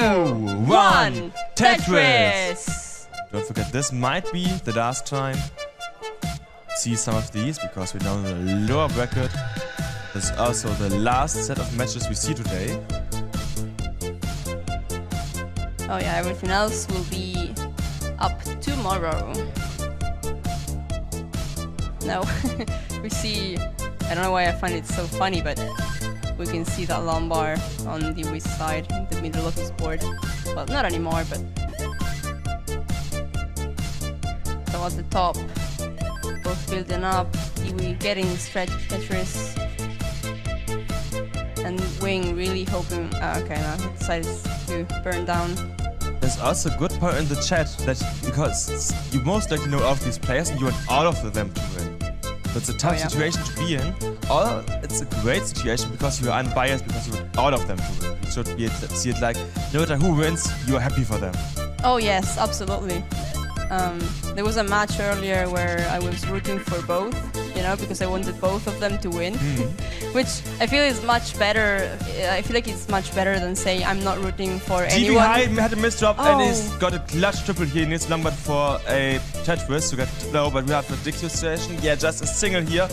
1, Tetris! Don't forget, this might be the last time see some of these, because we're now in the lower bracket. This is also the last set of matches we see today. Oh yeah, everything else will be up tomorrow. Now, we see, I don't know why I find it so funny, but we can see that lumbar on the west side, in the middle of his board. Well, not anymore, but... So at the top, both building up, Deewee getting stretch Tetris, and Wing really hoping... okay, now he decided to burn down. There's also a good part in the chat that because you most likely know all of these players and you want all of them to win. So it's a tough situation to be in. Or it's a great situation because you are unbiased, because you want all of them to win. You should see it like, no matter who wins, you are happy for them. Oh yes, absolutely. There was a match earlier where I was rooting for both, you know, because I wanted both of them to win, which I feel is much better. I feel like it's much better than saying I'm not rooting for anyone. Deewee had a misdrop and he's got a clutch triple here. He needs numbered for a Tetris to get low, but we have a ridiculous situation. Yeah, just a single here,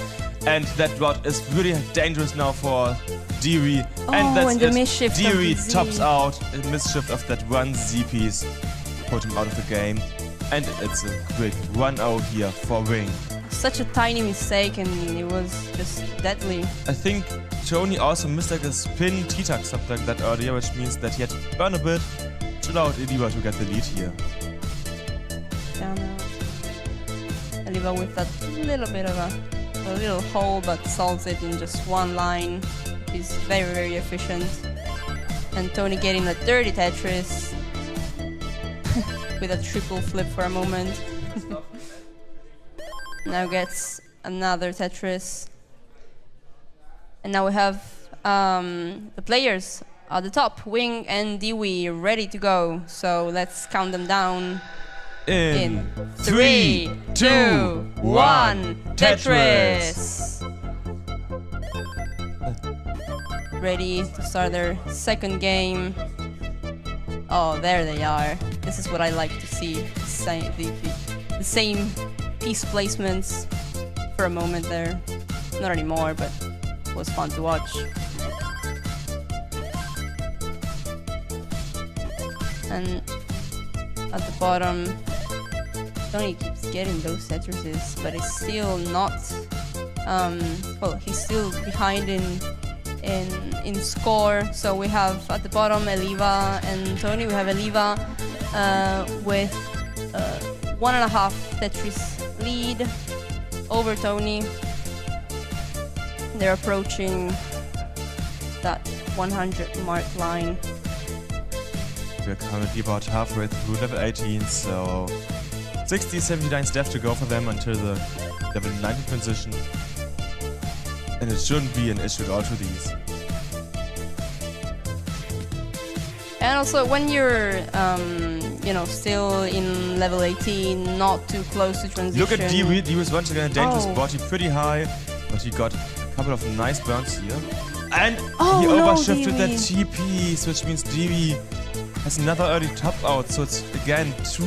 and that rod is really dangerous now for Deewee. And that's and the misshift Deewee tops out a misshift of that one Z piece, put him out of the game. And it's a quick 1-0 here for Wing. Such a tiny mistake, and it was just deadly. I think Toni also missed like a spin T-tuck, something like that earlier, which means that he had to burn a bit to allow Eliwa to get the lead here. Yeah, no. Eliwa with that little bit of a little hole, but solves it in just one line. He's very, very efficient. And Toni getting a dirty Tetris with a triple flip for a moment. Now gets another Tetris. And now we have the players at the top, Wing and Deewee, ready to go. So let's count them down. In 3, 2, 1, Tetris! Ready to start their second game. Oh, there they are. This is what I like to see. The same piece placements for a moment there. Not anymore, but it was fun to watch. And at the bottom, Toni keeps getting those Tetrises, but it's still not... well, he's still behind in score. So we have at the bottom Eliwa and Toni. We have Eliwa with 1.5 Tetris lead over Toni. They're approaching that 100 mark line. We're currently about halfway through level 18, so 60-79 left to go for them until the level 19 transition. And it shouldn't be an issue at all to these. And also, when you're, you know, still in level 18, not too close to transition. Look at Deewee. Deewee was once again a dangerous body, pretty high, but he got a couple of nice burns here. And he overshifted that T piece, which means Deewee has another early top out. So it's again 2,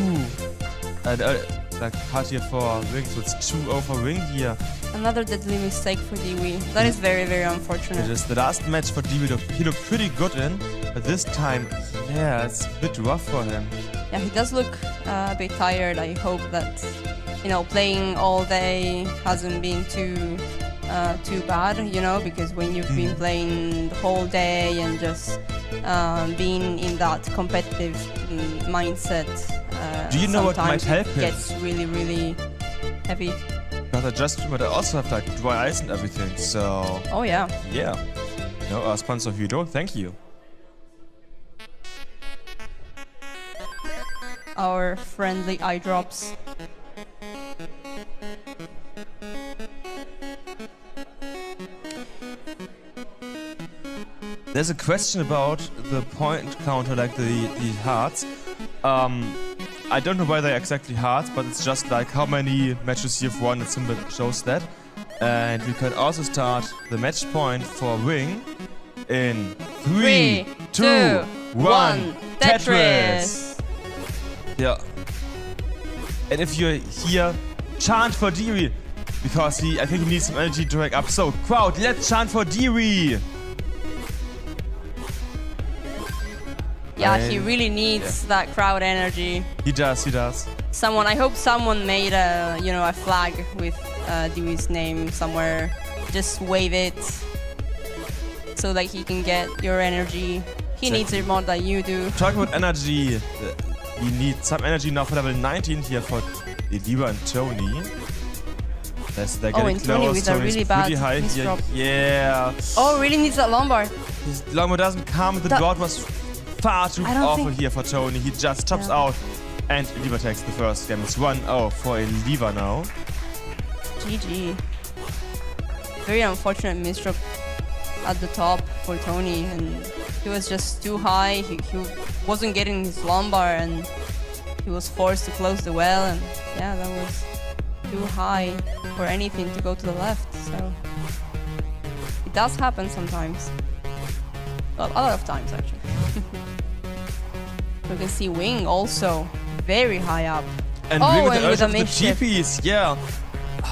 like hard here for Wing, so it's 2-0 for Wing here. Another deadly mistake for Deewee. That is very, very unfortunate. It is the last match for Deewee. He looked pretty good in, but this time, yeah, it's a bit rough for him. Yeah, he does look a bit tired. I hope that, you know, playing all day hasn't been too bad, you know, because when you've been playing the whole day and just being in that competitive mindset, do you know what might help him? It gets really, really heavy. Because I just remembered I also have like dry ice and everything, so... Oh yeah. Yeah. No, our sponsor Hydro, thank you. Our friendly eye drops. There's a question about the point counter, like the hearts. I don't know why they're exactly hearts, but it's just like how many matches you've won, the symbol shows that. And we can also start the match point for Wing in 3, 2, 1, Tetris. Yeah. And if you're here, chant for Deewee. Because I think he needs some energy to wake up. So, crowd, let's chant for Deewee. Yeah, he really needs that crowd energy. He does. I hope someone made a flag with Deewee's name somewhere. Just wave it so that he can get your energy. He needs it more than you do. Talking about energy, we need some energy now for level 19 here for Eliwa and Toni. They're getting and Toni with a really bad high here. Yeah. Oh, really needs that lumbar. His lumbar doesn't come. The dot was far too awful here for Toni. He just chops out. And Eliwa takes the first game. It's 1-0 for Eliwa now. GG. Very unfortunate misdrop at the top for Toni, and he was just too high. He wasn't getting his lumbar, and he was forced to close the well, and yeah, that was too high for anything to go to the left. So it does happen sometimes. Well, a lot of times actually. We can see Wing also very high up. And Wing with the TPs, yeah.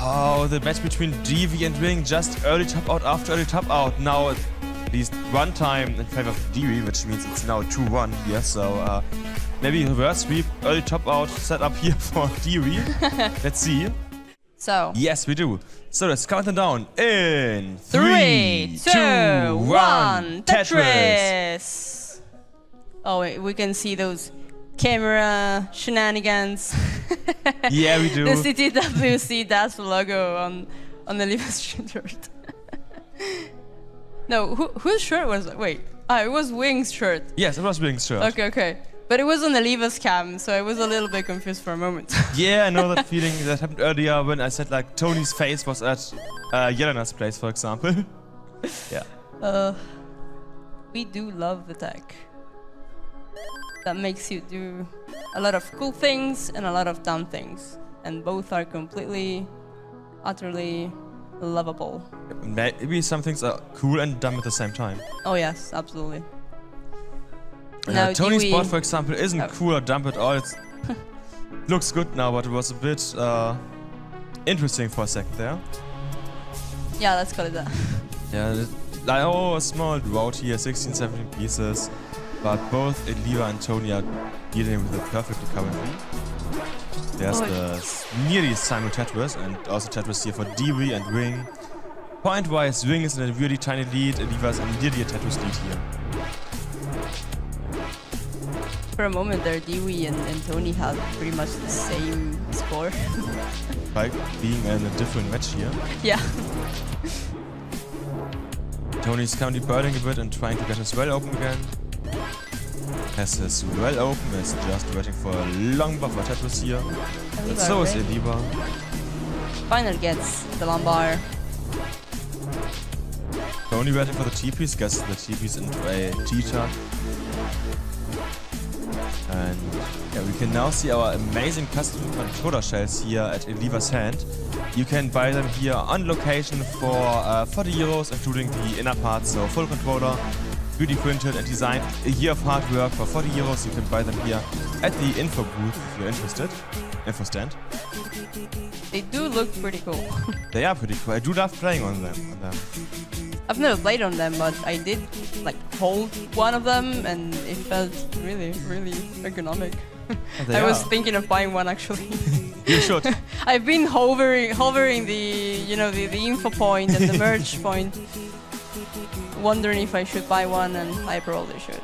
Oh, the match between Deewee and Wing, just early top out after early top out. Now at least one time in favor of Deewee, which means it's now 2-1 here. So maybe reverse sweep, early top out set up here for Deewee. Let's see. So. Yes, we do. So let's count them down in 3, 2, 1. Tetris. Oh, wait, we can see those camera shenanigans. Yeah, we do. The CTWC DAS logo on the Eliwa's shirt. No, whose shirt was it? Wait, it was Wing's shirt. Yes, it was Wing's shirt. Okay. But it was on the Eliwa's cam, so I was a little bit confused for a moment. Yeah, I know that feeling. That happened earlier when I said like Toni's face was at Yelena's place, for example. Yeah. We do love the tech. That makes you do a lot of cool things and a lot of dumb things. And both are completely, utterly lovable. Maybe some things are cool and dumb at the same time. Oh yes, absolutely. Now, Toni's spot, for example, isn't cool or dumb at all. It looks good now, but it was a bit interesting for a second there. Yeah, let's call it that. Yeah, like, a small drought here, 16, 17 pieces. But both Eliwa and Toni are dealing with it perfectly currently. There's the nearly simul Tetris, and also Tetris here for Deewee and Wing. Point-wise, Wing is in a really tiny lead, Eliwa is in nearly a Tetris lead here. For a moment there, Deewee and Toni had pretty much the same score. Like being in a different match here. Yeah. Toni's currently burning a bit and trying to get his well open again. Has his well open, is just waiting for a long buff for Tetris here. But so is Eliwa. Finally gets the lumbar. Toni waiting for the TPs, gets the TPs into a T-turn. And yeah, we can now see our amazing custom controller shells here at Eliwa's hand. You can buy them here on location for 40 euros, including the inner parts, so full controller, 3D printed and designed. A year of hard work for 40 euros. You can buy them here at the info booth if you're interested. Info stand. They do look pretty cool. They are pretty cool. I do love playing on them. I've never played on them, but I did like hold one of them, and it felt really, really ergonomic. I was thinking of buying one actually. You should. I've been hovering the the info point and the merch point, wondering if I should buy one, and I probably should.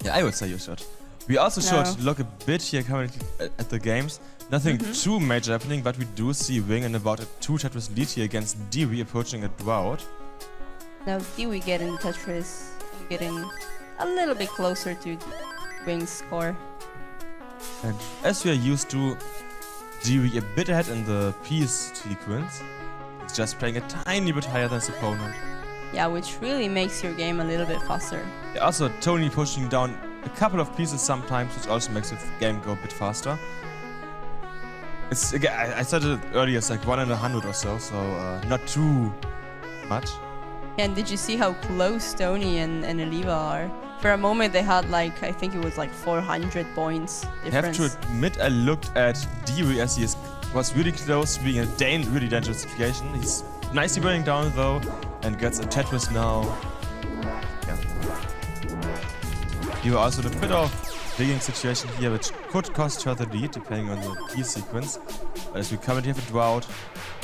Yeah, I would say you should. We also should look a bit here currently at the games. Nothing too major happening, but we do see Wing in about a 2 Tetris lead here against Deewee, approaching a drought. Now Deewee getting the Tetris, getting a little bit closer to Wing's score. And as we are used to, Deewee a bit ahead in the piece sequence. He's just playing a tiny bit higher than his opponent. Yeah, which really makes your game a little bit faster. Yeah, also, Toni pushing down a couple of pieces sometimes, which also makes the game go a bit faster. It's again, I said it earlier, it's like 1 in 100 or so, so not too much. And did you see how close Toni and Eliwa are? For a moment, they had like, I think it was like 400 points I have difference. to admit, I looked at Deewee as was really close to being in a really dangerous situation. He's nicely burning down though, and gets a Tetris now. Yeah. Deewee also in a bit of digging situation here, which could cost her the lead, depending on the key sequence. But as we currently have a drought,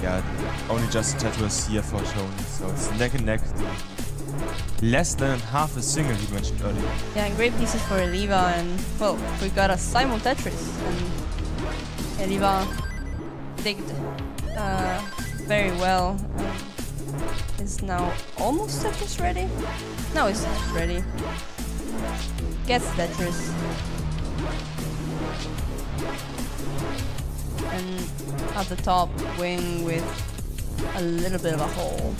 yeah, only just Tetris here for Toni, so it's neck and neck. Less than half a single you mentioned earlier. Yeah, and great pieces for Eliwa, and well, we got a Simon Tetris, and Eliwa digged very well. Is now almost Tetris ready? No, it's Tetris ready. Gets Tetris. And at the top, wing with a little bit of a hole.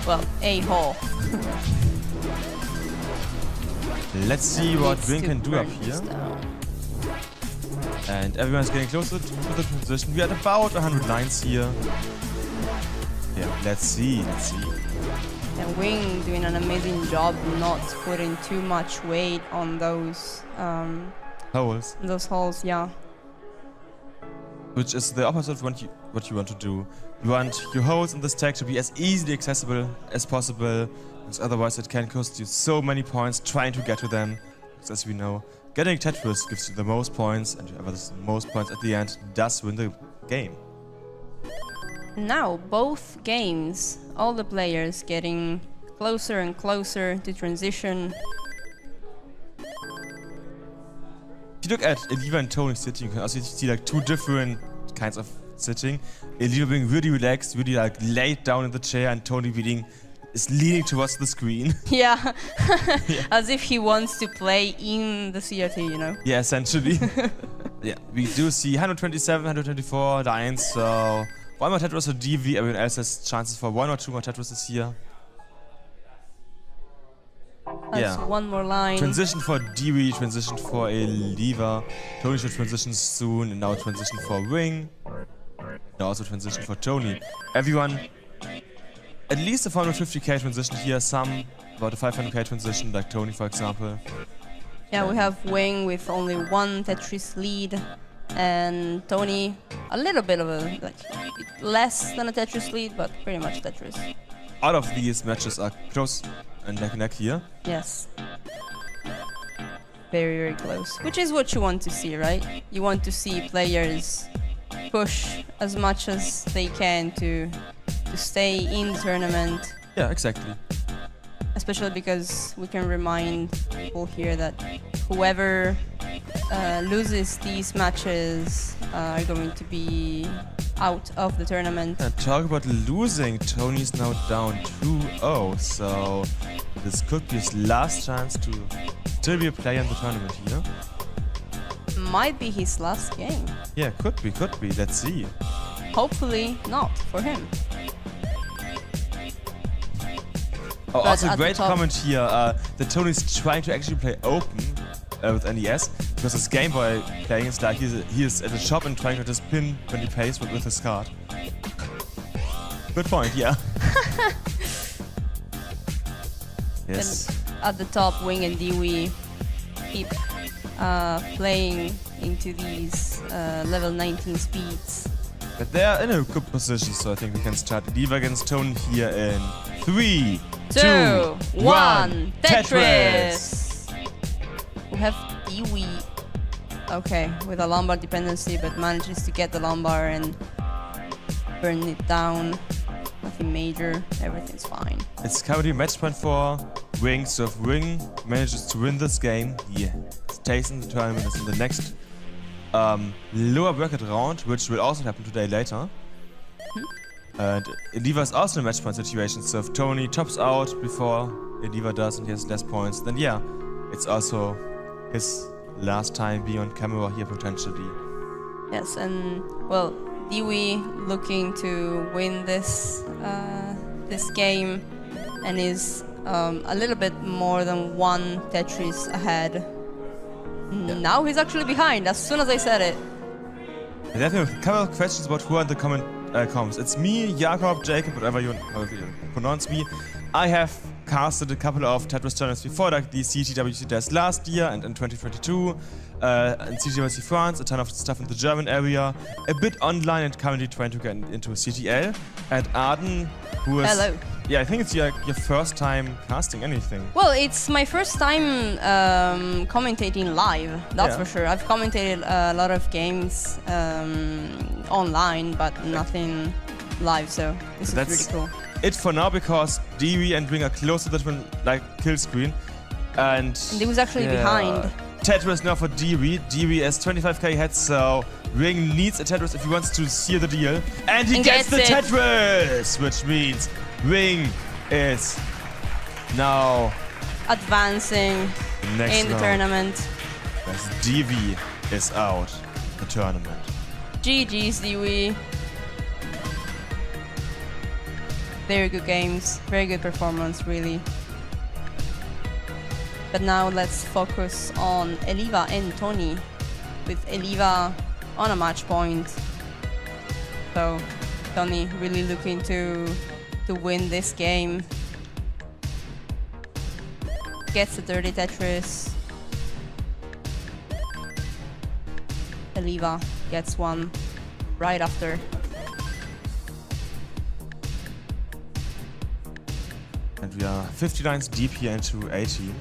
Well, a hole. Let's see what Wing can do up burn here. this down. And everyone's getting closer to the transition. We are at about 100 lines here. Yeah, let's see. And Wing doing an amazing job not putting too much weight on those Holes. yeah. Which is the opposite of what you want to do. You want your holes in this tag to be as easily accessible as possible, because otherwise it can cost you so many points trying to get to them. Because as we know, getting Tetris gives you the most points, and whoever has the most points at the end does win the game. Now, both games, all the players getting closer and closer to transition. If you look at Eliwa and Toni sitting, you can also see like two different kinds of sitting. Eliwa being really relaxed, really like laid down in the chair, and Toni is leaning towards the screen. Yeah, as if he wants to play in the CRT, you know? Yeah, essentially. Yeah, we do see 127, 124 lines, so one more Tetris for Deewee, everyone else has chances for one or two more Tetrises here. That's one more line. Transition for Deewee, transition for Eliwa. Toni should transition soon, and now transition for Wing. And also transition for Toni. Everyone, at least a 450k transition here, some about a 500k transition, like Toni for example. Yeah, we have Wing with only one Tetris lead, and Toni a little bit of a, like, less than a Tetris lead, but pretty much Tetris. All of these matches are close and neck and neck here. Yes. Very, very close. Which is what you want to see, right? You want to see players push as much as they can to stay in the tournament. Yeah, exactly. Especially because we can remind people here that whoever loses these matches are going to be out of the tournament. And talk about losing, Toni's now down 2-0, so this could be his last chance to still be a player in the tournament here. Might be his last game. Yeah, could be, let's see. Hopefully not for him. Oh, also great comment here that Toni's trying to actually play open with NES, because his Game Boy playing is like he is at the shop and trying to just pin when he plays with his card. Good point, yeah. Yes. And at the top, Wing and Deewee keep playing into these level 19 speeds. But they are in a good position, so I think we can start Eliwa against Toni here in 3, 2, 1, Tetris! We have Deewee, okay, with a lumbar dependency, but manages to get the lumbar and burn it down. Nothing major, everything's fine. It's currently match point for Wing, so if Wing manages to win this game, he stays in the tournament, is in the next lower bracket round, which will also happen today later. And Eliwa is also in a match point situation, so if Toni tops out before Eliwa does and he has less points, then yeah, it's also his last time being on camera here potentially. Yes, and well, Deewee looking to win this this game and is a little bit more than one Tetris ahead. Yeah. Now he's actually behind, as soon as I said it. I have a couple of questions about who are in the comments. It's me, Jakob, Jacob, whatever you pronounce me. I have casted a couple of Tetris tournaments before, like the CTWC DAS last year and in 2022, and CTWC France, a ton of stuff in the German area, a bit online, and currently trying to get into CTL. And Arden, who is... Hello. Yeah, I think it's your first time casting anything. Well, it's my first time commentating live, that's for sure. I've commentated a lot of games online, but nothing live, so this is pretty cool. It for now, because Deewee and Ring are close to the twin, like, kill screen. And he was actually behind. Tetris now for Deewee. Deewee is 25k ahead, so Ring needs a Tetris if he wants to seal the deal. And he gets the Tetris! Which means Ring is now advancing in the tournament. As Deewee is out the tournament. GG's Deewee. Very good games, very good performance, really. But now let's focus on Eliwa and Toni, with Eliwa on a match point. So Toni really looking to win this game. Gets a dirty Tetris. Eliwa gets one right after. And we are 59 deep here into 18.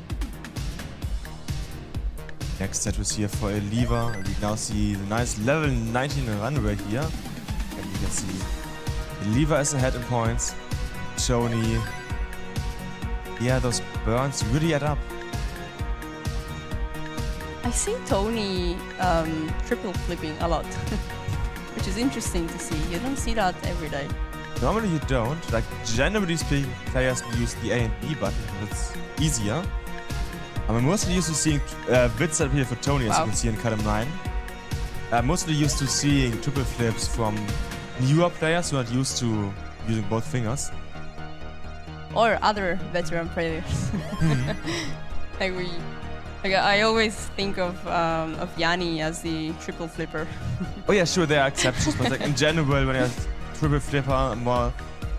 Next Tetris here for Eliwa. And we now see the nice level 19 runway here. And you can see Eliwa is ahead in points. Toni. Yeah, those burns really add up. I see Toni triple flipping a lot, which is interesting to see. You don't see that every day. Normally you don't. Like, generally speaking, players use the A and B button. It's easier. I'm mostly used to seeing bits up here for Toni, as you can see in column 9. I'm mostly used to seeing triple flips from newer players who are not used to using both fingers. Or other veteran players. I always think of Yanni as the triple flipper. Oh yeah, sure, there are exceptions, but like in general, when you're triple flipper, I'm more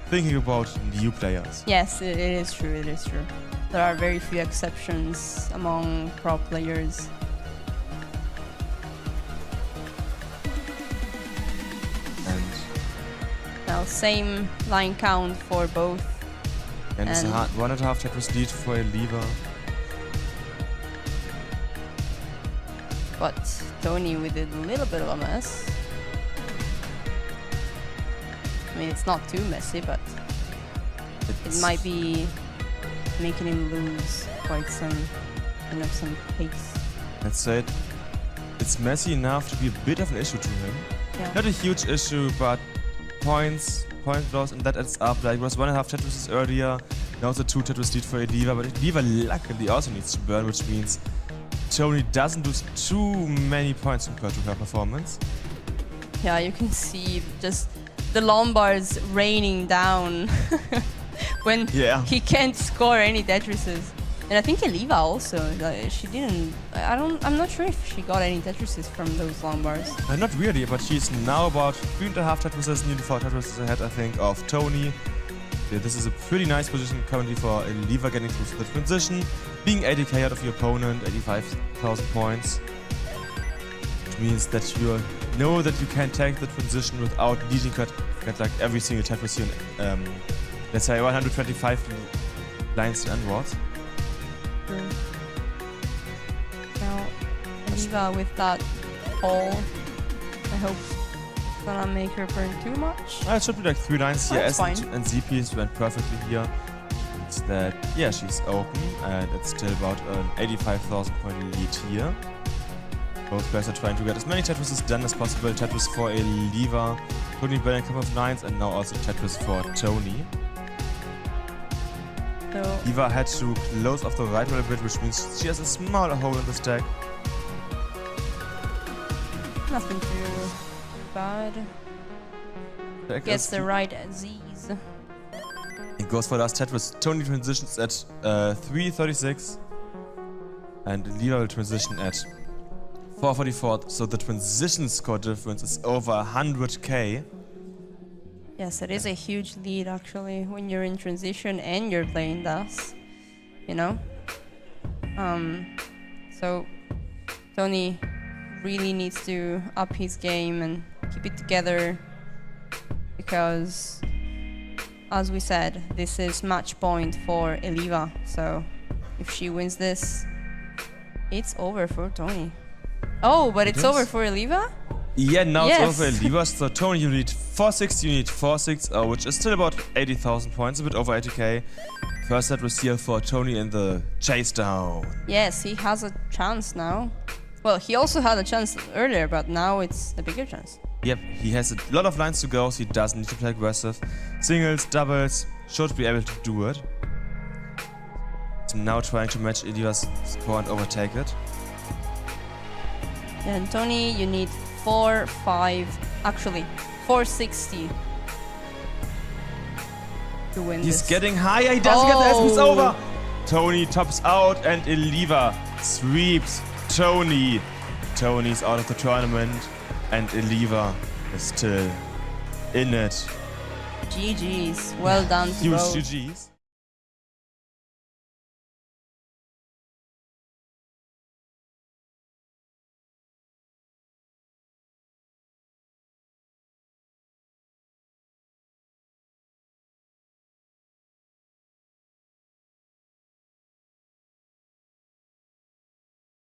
thinking about new players. Yes, it is true, it is true. There are very few exceptions among pro players. And now same line count for both. And it's a 1.5 Tetris lead for Eliwa. But Toni with a little bit of a mess. I mean, it's not too messy, but it might be making him lose quite some pace. Let's say it's messy enough to be a bit of an issue to him. Yeah. Not a huge issue, but point loss, and that adds up. Like, it was 1.5 Tetrises earlier, now it's a 2 Tetris lead for Eliwa, but Eliwa luckily also needs to burn, which means Toni doesn't lose too many points compared to her performance. Yeah, you can see just the Lombards raining down when he can't score any Tetrises. And I think Eliwa also, she didn't, I'm not sure if she got any Tetrises from those Lombards. Not really, but she's now about 3.5 Tetrises, nearly 4 Tetrises ahead, I think, of Toni. Yeah, this is a pretty nice position currently for Eliwa getting through the transition, being 80k out of your opponent, 85,000 points. Which means that you know that you can take the transition without needing to get like every single Tetris here in, let's say 125 lines onwards. Now, Eliwa with that hole, I hope it's gonna make her burn too much. It should be like 3 lines here. That's S fine. and ZPs went perfectly here. It's that, yeah, she's open, and it's still about an 85,000 point lead here. Both players are trying to get as many Tetrises done as possible. Tetris for Eliwa, Toni burning a couple of lines, and now also Tetris for Toni. So Eliwa had to close off the right wall a bit, which means she has a small hole in the stack. nothing too bad. Gets the right Z's. It goes for last Tetris. Toni transitions at 3:36, and Eliwa will transition at 4:44. So the transition score difference is over 100k. Yes, it is a huge lead actually when you're in transition and you're playing DAS. you know. So Toni really needs to up his game and keep it together, because, as we said, this is match point for Eliwa. So if she wins this, it's over for Toni. Oh, but it's over for Eliwa? Yeah, now Yes. it's over for Eliwa. So Toni, you need 460, you need 460, which is still about 80,000 points, a bit over 80k. First set was here for Toni in the chase down. Yes, he has a chance now. Well, he also had a chance earlier, but now it's a bigger chance. Yep, he has a lot of lines to go, so he doesn't need to play aggressive. Singles, doubles, should be able to do it. So now trying to match Eliwa's score and overtake it. And Toni, you need 460 to win He's this. getting higher, he doesn't get the S, it's over! Toni tops out and Eliwa sweeps Toni. Toni's out of the tournament and Eliwa is still in it. GG's. Well done to Huge both. GG's.